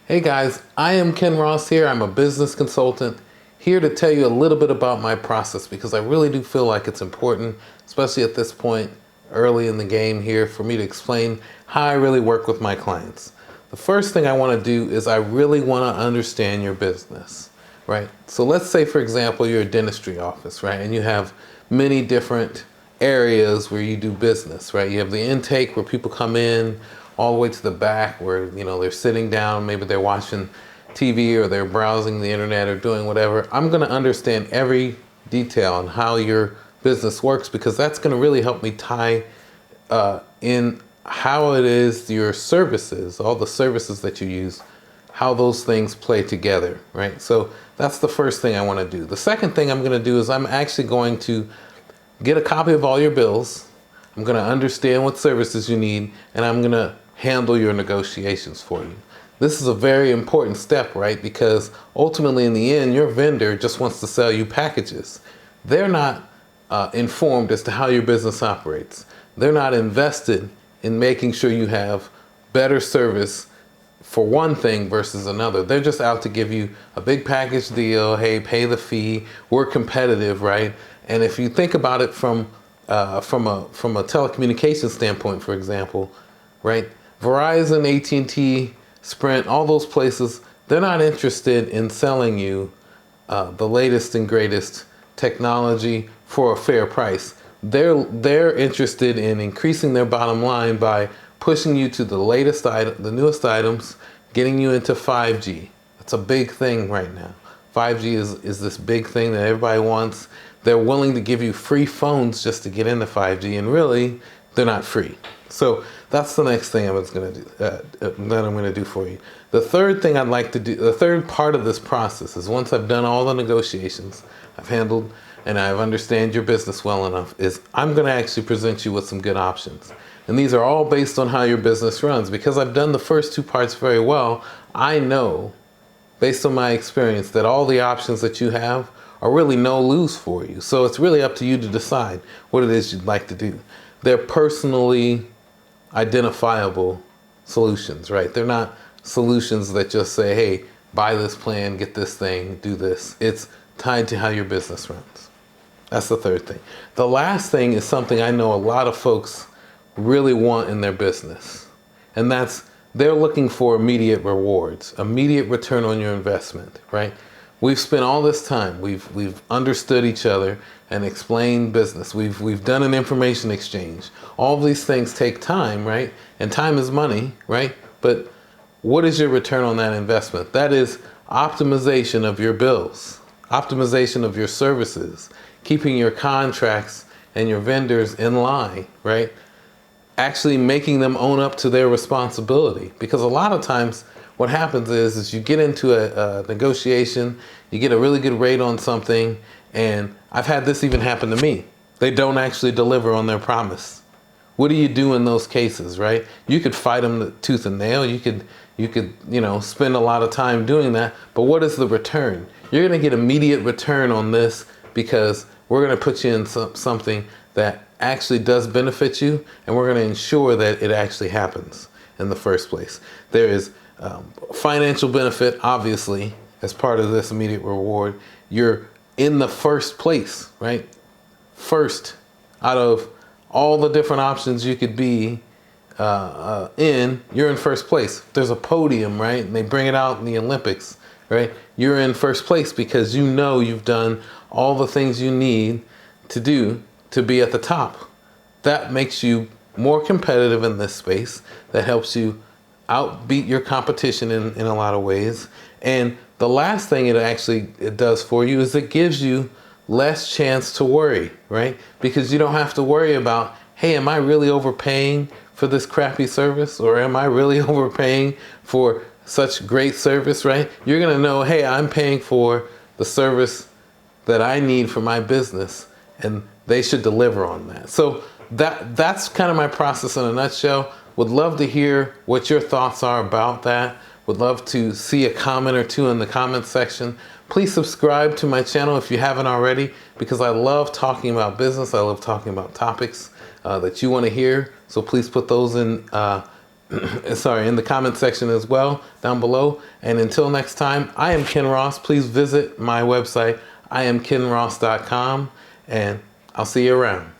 Hey guys, I am Ken Ross here. I'm a business consultant here to tell you a little bit about my process because I really do feel like it's important, especially at this point early in the game here, for me to explain how I really work with my clients. The first thing I want to do is I really want to understand your business, right? So let's say, for example, you're a dentistry office, right? And you have many different areas where you do business, right? You have the intake where people come in, all the way to the back where, they're sitting down, maybe they're watching TV or they're browsing the internet or doing whatever. I'm going to understand every detail on how your business works because that's going to really help me tie in how it is your services, all the services that you use, how those things play together, right? So that's the first thing I want to do. The second thing I'm going to do is I'm actually going to get a copy of all your bills. I'm going to understand what services you need, and I'm going to handle your negotiations for you. This is a very important step, right? Because ultimately, in the end, your vendor just wants to sell you packages. They're not informed as to how your business operates. They're not invested in making sure you have better service for one thing versus another. They're just out to give you a big package deal. Hey, pay the fee. We're competitive, right? And if you think about it from a telecommunications standpoint, for example, right? Verizon, AT&T, Sprint, all those places, they're not interested in selling you the latest and greatest technology for a fair price. They're interested in increasing their bottom line by pushing you to the the newest items, getting you into 5G. It's a big thing right now. 5G is this big thing that everybody wants. They're willing to give you free phones just to get into 5G, and really, they're not free. So that's the next thing that I'm going to do for you. The third thing I'd like to do, the third part of this process is once I've done all the negotiations, I've handled and I've understand your business well enough, is I'm going to actually present you with some good options. And these are all based on how your business runs. Because I've done the first two parts very well, I know, based on my experience, that all the options that you have are really no lose for you. So it's really up to you to decide what it is you'd like to do. They're personally identifiable solutions, right? They're not solutions that just say, hey, buy this plan, get this thing, do this. It's tied to how your business runs. That's the third thing. The last thing is something I know a lot of folks really want in their business. And that's they're looking for immediate rewards, immediate return on your investment, right? We've spent all this time. We've understood each other and explained business. We've done an information exchange. All of these things take time, right? And time is money, right? But what is your return on that investment? That is optimization of your bills, optimization of your services, keeping your contracts and your vendors in line, right? Actually making them own up to their responsibility. Because a lot of times what happens is you get into a negotiation, you get a really good rate on something, and I've had this even happen to me. They don't actually deliver on their promise. What do you do in those cases, right? You could fight them tooth and nail. You could spend a lot of time doing that. But what is the return? You're going to get immediate return on this because we're going to put you in something that actually does benefit you, and we're going to ensure that it actually happens in the first place. There is financial benefit, obviously, as part of this immediate reward. You're in the first place, right? First, out of all the different options you could be you're in first place. There's a podium, right? And they bring it out in the Olympics, right? You're in first place because you know you've done all the things you need to do to be at the top. That makes you more competitive in this space. That helps you outbeat your competition in a lot of ways. And the last thing it does for you is it gives you less chance to worry, right? Because you don't have to worry about, hey, am I really overpaying for this crappy service? Or am I really overpaying for such great service, right? You're gonna know, hey, I'm paying for the service that I need for my business, and they should deliver on that. So that's kind of my process in a nutshell. Would love to hear what your thoughts are about that. Would love to see a comment or two in the comment section. Please subscribe to my channel if you haven't already, because I love talking about business. I love talking about topics that you want to hear. So please put those in sorry, in the comment section as well down below. And until next time, I am Ken Ross. Please visit my website, iamkenross.com, and I'll see you around.